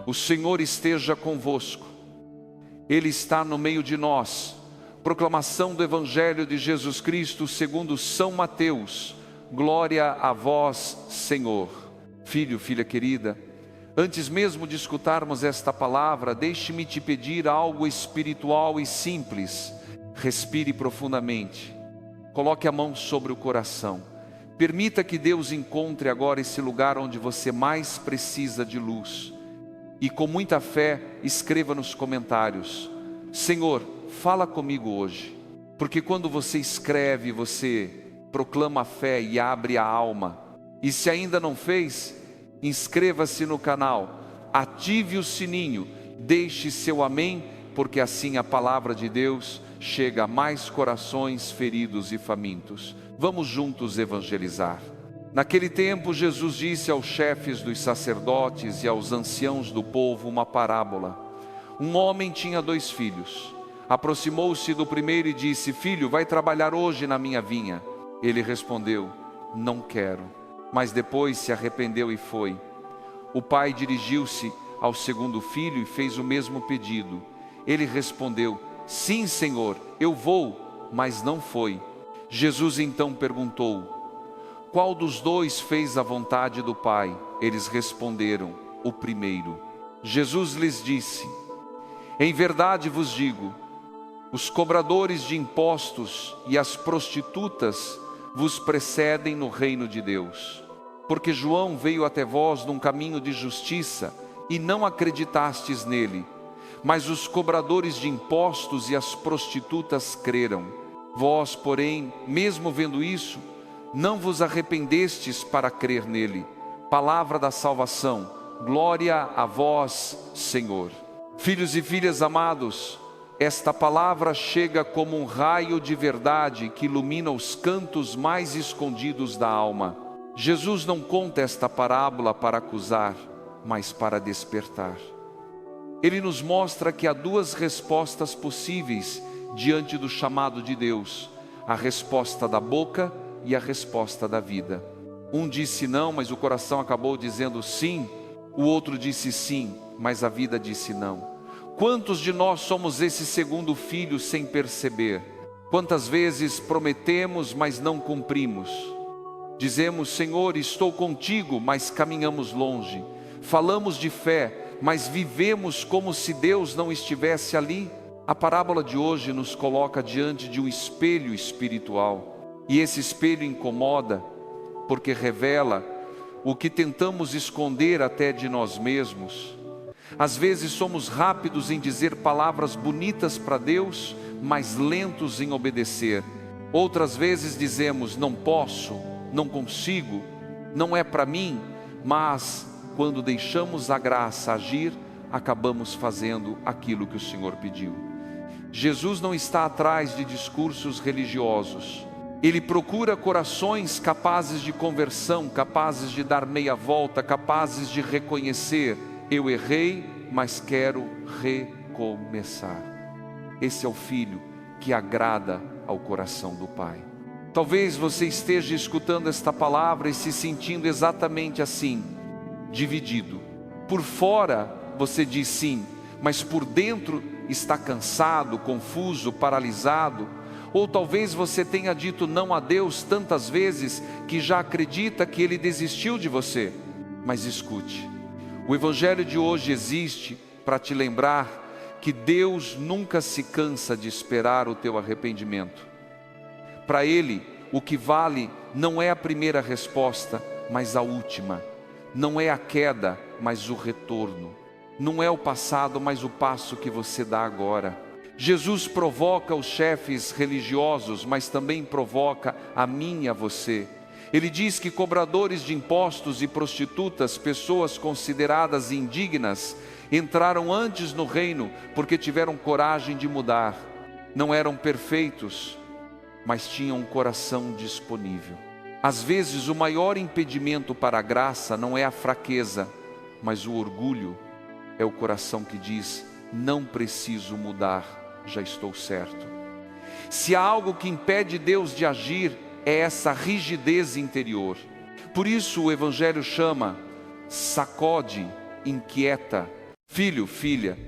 O Senhor esteja convosco. Ele está no meio de nós. Proclamação do Evangelho de Jesus Cristo segundo São Mateus. Glória a vós, Senhor. Filho, filha querida, antes mesmo de escutarmos esta palavra, deixe-me te pedir algo espiritual e simples. Respire profundamente. Coloque a mão sobre o coração. Permita que Deus encontre agora esse lugar onde você mais precisa de luz. E com muita fé, escreva nos comentários: Senhor, fala comigo hoje. Porque quando você escreve, você proclama a fé e abre a alma. E se ainda não fez, inscreva-se no canal, ative o sininho, deixe seu amém, porque assim a palavra de Deus chega a mais corações feridos e famintos. Vamos juntos evangelizar. Naquele tempo, Jesus disse aos chefes dos sacerdotes e aos anciãos do povo uma parábola. Um homem tinha 2 filhos. Aproximou-se do primeiro e disse: Filho, vai trabalhar hoje na minha vinha. Ele respondeu: Não quero. Mas depois se arrependeu e foi. O pai dirigiu-se ao segundo filho e fez o mesmo pedido. Ele respondeu: Sim, Senhor, eu vou, mas não foi. Jesus então perguntou: Qual dos 2 fez a vontade do Pai? Eles responderam: O primeiro. Jesus lhes disse: Em verdade vos digo, os cobradores de impostos e as prostitutas vos precedem no reino de Deus. Porque João veio até vós num caminho de justiça e não acreditastes nele, mas os cobradores de impostos e as prostitutas creram. Vós, porém, mesmo vendo isso, não vos arrependestes para crer nele. Palavra da salvação. Glória a vós, Senhor. Filhos e filhas amados, esta palavra chega como um raio de verdade que ilumina os cantos mais escondidos da alma. Jesus não conta esta parábola para acusar, mas para despertar. Ele nos mostra que há 2 respostas possíveis diante do chamado de Deus: a resposta da boca e a resposta da vida. Um disse não, mas o coração acabou dizendo sim. O outro disse sim, mas a vida disse não. Quantos de nós somos esse segundo filho sem perceber? Quantas vezes prometemos, mas não cumprimos? Dizemos: Senhor, estou contigo, mas caminhamos longe. Falamos de fé, mas vivemos como se Deus não estivesse ali. A parábola de hoje nos coloca diante de um espelho espiritual. E esse espelho incomoda, porque revela o que tentamos esconder até de nós mesmos. Às vezes somos rápidos em dizer palavras bonitas para Deus, mas lentos em obedecer. Outras vezes dizemos: não posso, não consigo, não é para mim. Mas quando deixamos a graça agir, acabamos fazendo aquilo que o Senhor pediu. Jesus não está atrás de discursos religiosos. Ele procura corações capazes de conversão, capazes de dar meia volta, capazes de reconhecer: eu errei, mas quero recomeçar. Esse é o filho que agrada ao coração do Pai. Talvez você esteja escutando esta palavra e se sentindo exatamente assim, dividido. Por fora você diz sim, mas por dentro está cansado, confuso, paralisado. Ou talvez você tenha dito não a Deus tantas vezes que já acredita que Ele desistiu de você. Mas escute, o Evangelho de hoje existe para te lembrar que Deus nunca se cansa de esperar o teu arrependimento. Para Ele, o que vale não é a primeira resposta, mas a última. Não é a queda, mas o retorno. Não é o passado, mas o passo que você dá agora. Jesus provoca os chefes religiosos, mas também provoca a mim e a você. Ele diz que cobradores de impostos e prostitutas, pessoas consideradas indignas, entraram antes no reino porque tiveram coragem de mudar. Não eram perfeitos, mas tinham um coração disponível. Às vezes o maior impedimento para a graça não é a fraqueza, mas o orgulho. É o coração que diz: não preciso mudar, já estou certo. Se há algo que impede Deus de agir, é essa rigidez interior. Por isso o Evangelho chama: sacode, inquieta, Filho, filha,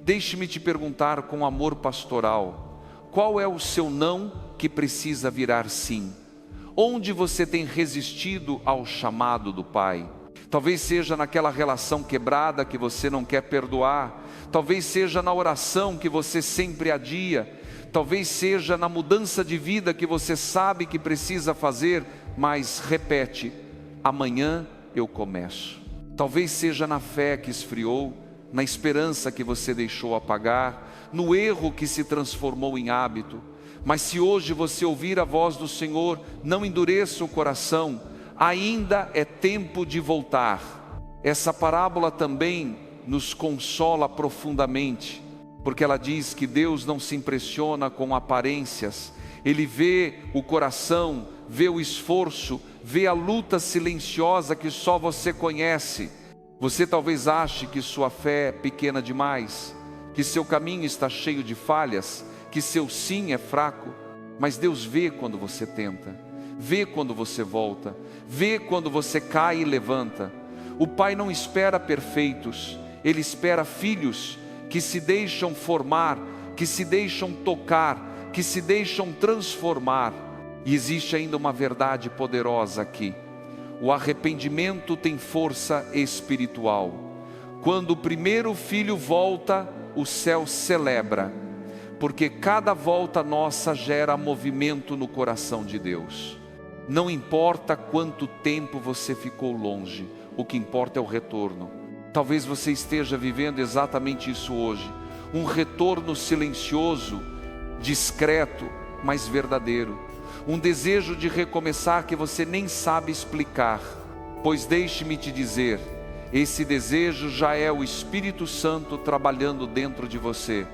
deixe-me te perguntar com amor pastoral, qual é o seu não que precisa virar sim? Onde você tem resistido ao chamado do Pai? Talvez seja naquela relação quebrada que você não quer perdoar, talvez seja na oração que você sempre adia, talvez seja na mudança de vida que você sabe que precisa fazer, mas repete: amanhã eu começo. Talvez seja na fé que esfriou, na esperança que você deixou apagar, no erro que se transformou em hábito. Mas se hoje você ouvir a voz do Senhor, não endureça o coração, ainda é tempo de voltar. Essa parábola também nos consola profundamente, porque ela diz que Deus não se impressiona com aparências, Ele vê o coração, vê o esforço, vê a luta silenciosa que só você conhece. Você talvez ache que sua fé é pequena demais, que seu caminho está cheio de falhas, que seu sim é fraco, mas Deus vê quando você tenta, vê quando você volta, vê quando você cai e levanta. O Pai não espera perfeitos, Ele espera filhos que se deixam formar, que se deixam tocar, que se deixam transformar. E existe ainda uma verdade poderosa aqui: o arrependimento tem força espiritual. Quando o primeiro filho volta, o céu celebra, porque cada volta nossa gera movimento no coração de Deus. Não importa quanto tempo você ficou longe, o que importa é o retorno. Talvez você esteja vivendo exatamente isso hoje, um retorno silencioso, discreto, mas verdadeiro. Um desejo de recomeçar que você nem sabe explicar, pois deixe-me te dizer, esse desejo já é o Espírito Santo trabalhando dentro de você.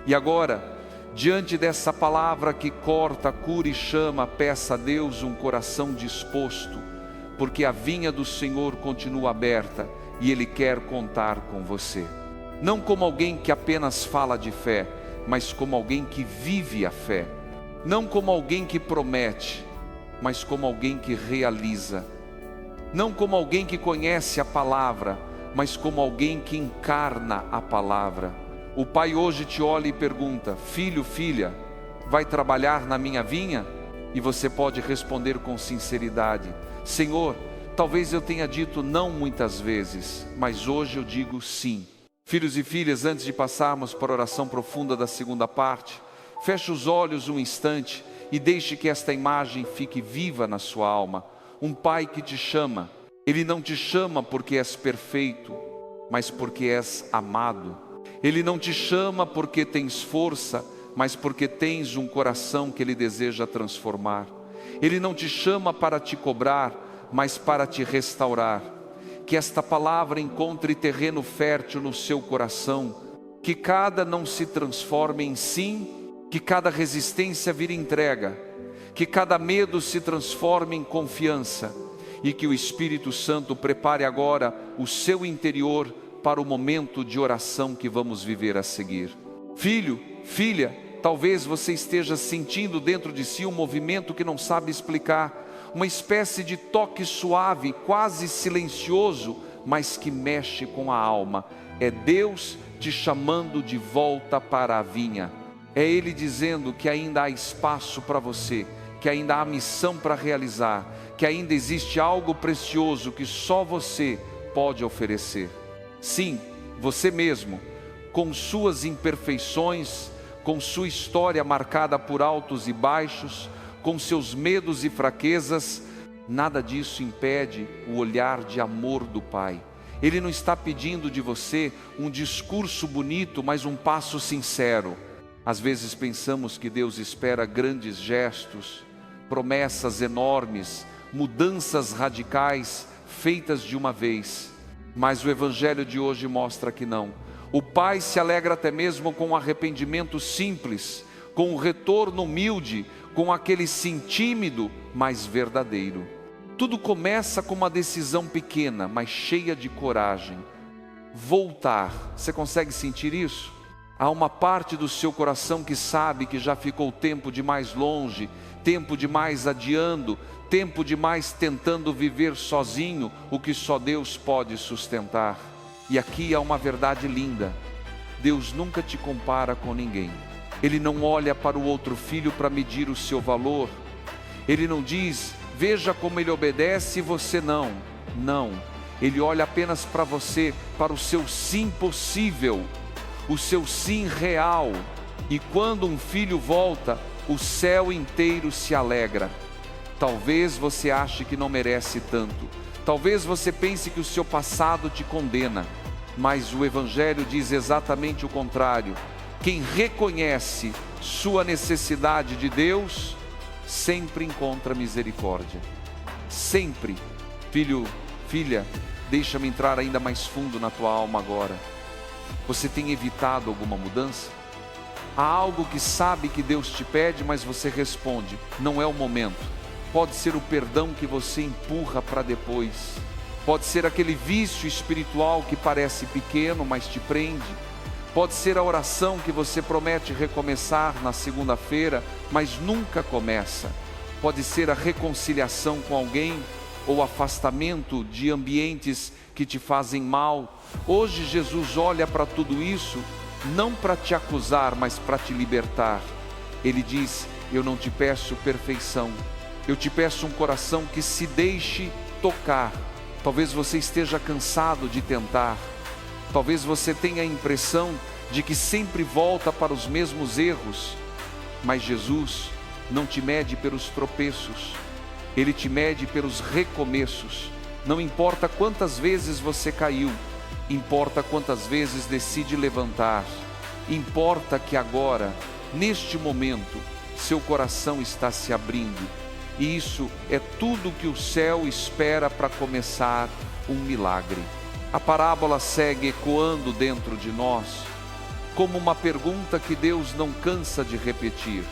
E agora, diante dessa palavra que corta, cura e chama, peça a Deus um coração disposto, porque a vinha do Senhor continua aberta e Ele quer contar com você. Não como alguém que apenas fala de fé, mas como alguém que vive a fé. Não como alguém que promete, mas como alguém que realiza. Não como alguém que conhece a palavra, mas como alguém que encarna a palavra. O Pai hoje te olha e pergunta: filho, filha, vai trabalhar na minha vinha? E você pode responder com sinceridade: Senhor, talvez eu tenha dito não muitas vezes, mas hoje eu digo sim. Filhos e filhas, antes de passarmos para a oração profunda da segunda parte, feche os olhos um instante e deixe que esta imagem fique viva na sua alma. Um Pai que te chama, Ele não te chama porque és perfeito, mas porque és amado. Ele não te chama porque tens força, mas porque tens um coração que Ele deseja transformar. Ele não te chama para te cobrar, mas para te restaurar. Que esta palavra encontre terreno fértil no seu coração, que cada não se transforme em sim, que cada resistência vire entrega, que cada medo se transforme em confiança, e que o Espírito Santo prepare agora o seu interior para o momento de oração que vamos viver a seguir. Filho, filha, talvez você esteja sentindo dentro de si um movimento que não sabe explicar, uma espécie de toque suave, quase silencioso, mas que mexe com a alma. É Deus te chamando de volta para a vinha. É Ele dizendo que ainda há espaço para você, que ainda há missão para realizar, que ainda existe algo precioso que só você pode oferecer. Sim, você mesmo, com suas imperfeições, com sua história marcada por altos e baixos, com seus medos e fraquezas, nada disso impede o olhar de amor do Pai. Ele não está pedindo de você um discurso bonito, mas um passo sincero. Às vezes pensamos que Deus espera grandes gestos, promessas enormes, mudanças radicais feitas de uma vez. Mas o Evangelho de hoje mostra que não. O Pai se alegra até mesmo com um arrependimento simples, com um retorno humilde, com aquele sim tímido, mas verdadeiro. Tudo começa com uma decisão pequena, mas cheia de coragem. Voltar. Você consegue sentir isso? Há uma parte do seu coração que sabe que já ficou tempo demais longe, tempo demais adiando, tempo demais tentando viver sozinho o que só Deus pode sustentar. E aqui há uma verdade linda: Deus nunca te compara com ninguém. Ele não olha para o outro filho para medir o seu valor. Ele não diz, veja como ele obedece e você não. Não, ele olha apenas para você, para o seu sim possível, o seu sim real. E quando um filho volta, o céu inteiro se alegra. Talvez você ache que não merece tanto. Talvez você pense que o seu passado te condena. Mas o Evangelho diz exatamente o contrário. Quem reconhece sua necessidade de Deus, sempre encontra misericórdia. Sempre. Filho, filha, deixa-me entrar ainda mais fundo na tua alma agora. Você tem evitado alguma mudança? Há algo que sabe que Deus te pede, mas você responde, não é o momento. Pode ser o perdão que você empurra para depois. Pode ser aquele vício espiritual que parece pequeno, mas te prende. Pode ser a oração que você promete recomeçar na segunda-feira, mas nunca começa. Pode ser a reconciliação com alguém ou afastamento de ambientes que te fazem mal. Hoje Jesus olha para tudo isso, não para te acusar, mas para te libertar. Ele diz, eu não te peço perfeição, eu te peço um coração que se deixe tocar. Talvez você esteja cansado de tentar. Talvez você tenha a impressão de que sempre volta para os mesmos erros. Mas Jesus não te mede pelos tropeços. Ele te mede pelos recomeços. Não importa quantas vezes você caiu, importa quantas vezes decide levantar. Importa que agora, neste momento, seu coração está se abrindo. E isso é tudo que o céu espera para começar um milagre. A parábola segue ecoando dentro de nós, como uma pergunta que Deus não cansa de repetir: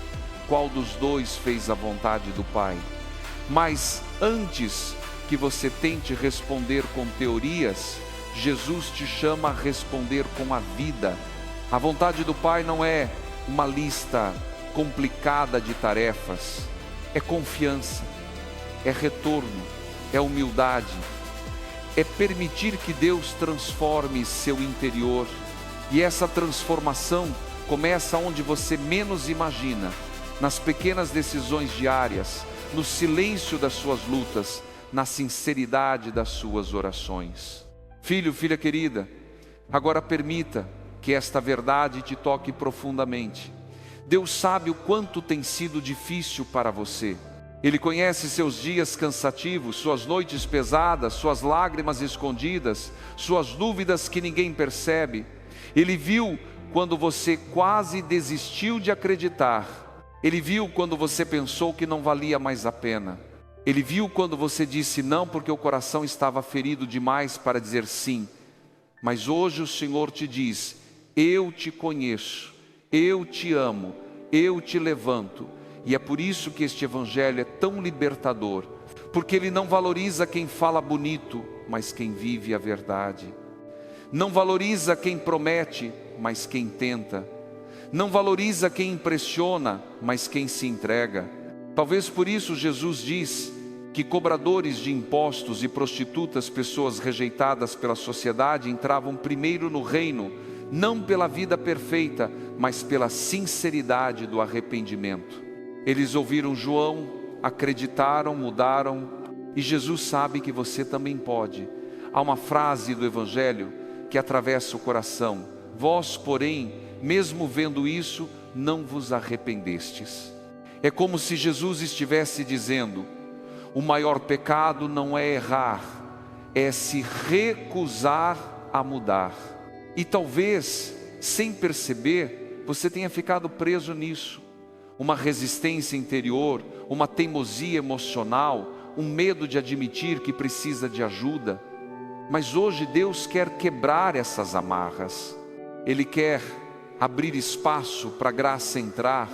qual dos dois fez a vontade do Pai? Mas antes que você tente responder com teorias, Jesus te chama a responder com a vida. A vontade do Pai não é uma lista complicada de tarefas, é confiança, é retorno, é humildade, é permitir que Deus transforme seu interior. E essa transformação começa onde você menos imagina, nas pequenas decisões diárias, no silêncio das suas lutas, na sinceridade das suas orações. Filho, filha querida, agora permita que esta verdade te toque profundamente. Deus sabe o quanto tem sido difícil para você. Ele conhece seus dias cansativos, suas noites pesadas, suas lágrimas escondidas, suas dúvidas que ninguém percebe. Ele viu quando você quase desistiu de acreditar. Ele viu quando você pensou que não valia mais a pena. Ele viu quando você disse não porque o coração estava ferido demais para dizer sim. Mas hoje o Senhor te diz, eu te conheço, eu te amo, eu te levanto. E é por isso que este Evangelho é tão libertador, porque ele não valoriza quem fala bonito, mas quem vive a verdade. Não valoriza quem promete, mas quem tenta. Não valoriza quem impressiona, mas quem se entrega. Talvez por isso Jesus diz que cobradores de impostos e prostitutas, pessoas rejeitadas pela sociedade, entravam primeiro no reino, não pela vida perfeita, mas pela sinceridade do arrependimento. Eles ouviram João, acreditaram, mudaram, e Jesus sabe que você também pode. Há uma frase do Evangelho que atravessa o coração: vós, porém, mesmo vendo isso, não vos arrependestes. É como se Jesus estivesse dizendo: o maior pecado não é errar, é se recusar a mudar. E talvez, sem perceber, você tenha ficado preso nisso. Uma resistência interior, uma teimosia emocional, um medo de admitir que precisa de ajuda. Mas hoje Deus quer quebrar essas amarras. Ele quer abrir espaço para a graça entrar.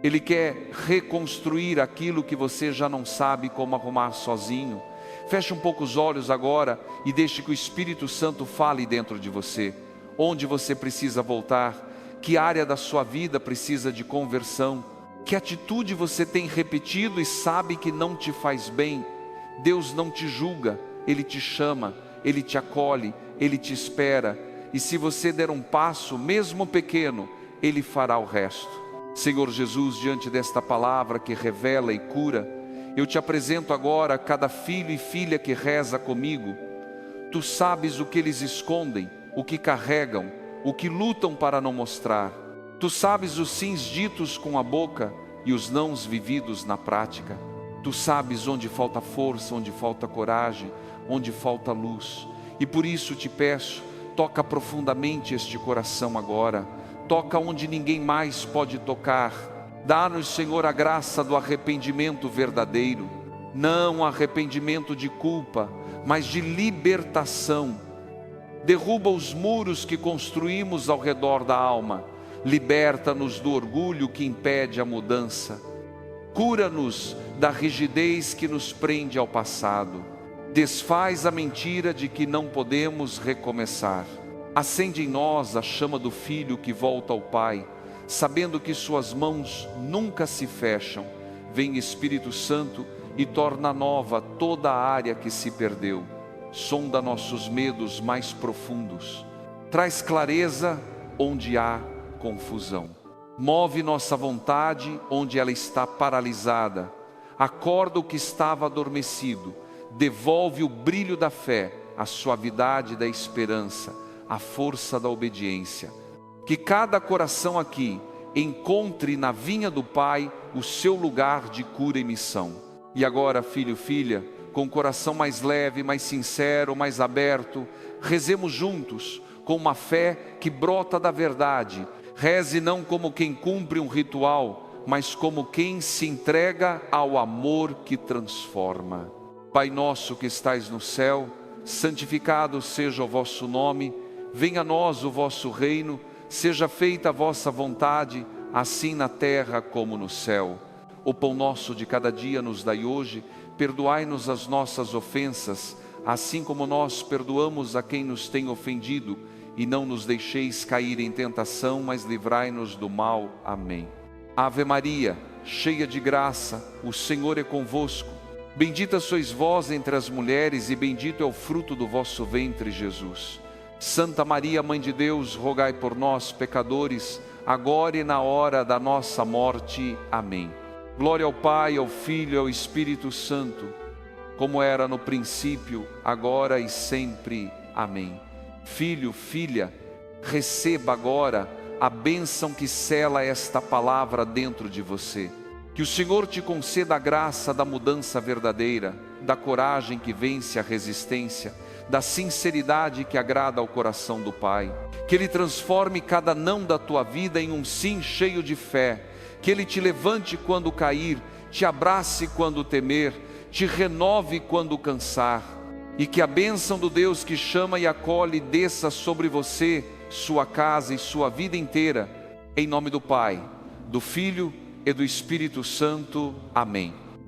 Ele quer reconstruir aquilo que você já não sabe como arrumar sozinho. Feche um pouco os olhos agora e deixe que o Espírito Santo fale dentro de você. Onde você precisa voltar? Que área da sua vida precisa de conversão? Que atitude você tem repetido e sabe que não te faz bem? Deus não te julga, Ele te chama, Ele te acolhe, Ele te espera, e se você der um passo, mesmo pequeno, Ele fará o resto. Senhor Jesus, diante desta palavra que revela e cura, eu te apresento agora cada filho e filha que reza comigo. Tu sabes o que eles escondem, o que carregam, o que lutam para não mostrar. Tu sabes os sims ditos com a boca e os nãos vividos na prática. Tu sabes onde falta força, onde falta coragem, onde falta luz. E por isso te peço, toca profundamente este coração agora. Toca onde ninguém mais pode tocar. Dá-nos, Senhor, a graça do arrependimento verdadeiro. Não arrependimento de culpa, mas de libertação. Derruba os muros que construímos ao redor da alma. Liberta-nos do orgulho que impede a mudança. Cura-nos da rigidez que nos prende ao passado. Desfaz a mentira de que não podemos recomeçar. Acende em nós a chama do Filho que volta ao Pai, sabendo que suas mãos nunca se fecham. Vem Espírito Santo e torna nova toda a área que se perdeu. Sonda nossos medos mais profundos. Traz clareza onde há confusão. Move nossa vontade onde ela está paralisada. Acorda o que estava adormecido. Devolve o brilho da fé, a suavidade da esperança, a força da obediência. Que cada coração aqui encontre na vinha do Pai o seu lugar de cura e missão. E agora, filho, filha, com o coração mais leve, mais sincero, mais aberto, rezemos juntos com uma fé que brota da verdade. Reze não como quem cumpre um ritual, mas como quem se entrega ao amor que transforma. Pai nosso que estais no céu, santificado seja o vosso nome, venha a nós o vosso reino, seja feita a vossa vontade, assim na terra como no céu. O pão nosso de cada dia nos dai hoje, perdoai-nos as nossas ofensas, assim como nós perdoamos a quem nos tem ofendido, e não nos deixeis cair em tentação, mas livrai-nos do mal. Amém. Ave Maria, cheia de graça, o Senhor é convosco. Bendita sois vós entre as mulheres, e bendito é o fruto do vosso ventre, Jesus. Santa Maria, Mãe de Deus, rogai por nós, pecadores, agora e na hora da nossa morte. Amém. Glória ao Pai, ao Filho e ao Espírito Santo, como era no princípio, agora e sempre. Amém. Filho, filha, receba agora a bênção que sela esta palavra dentro de você. Que o Senhor te conceda a graça da mudança verdadeira, da coragem que vence a resistência, da sinceridade que agrada ao coração do Pai. Que Ele transforme cada não da tua vida em um sim cheio de fé. Que Ele te levante quando cair, te abrace quando temer, te renove quando cansar. E que a bênção do Deus que chama e acolhe desça sobre você, sua casa e sua vida inteira. Em nome do Pai, do Filho e do Espírito Santo. Amém.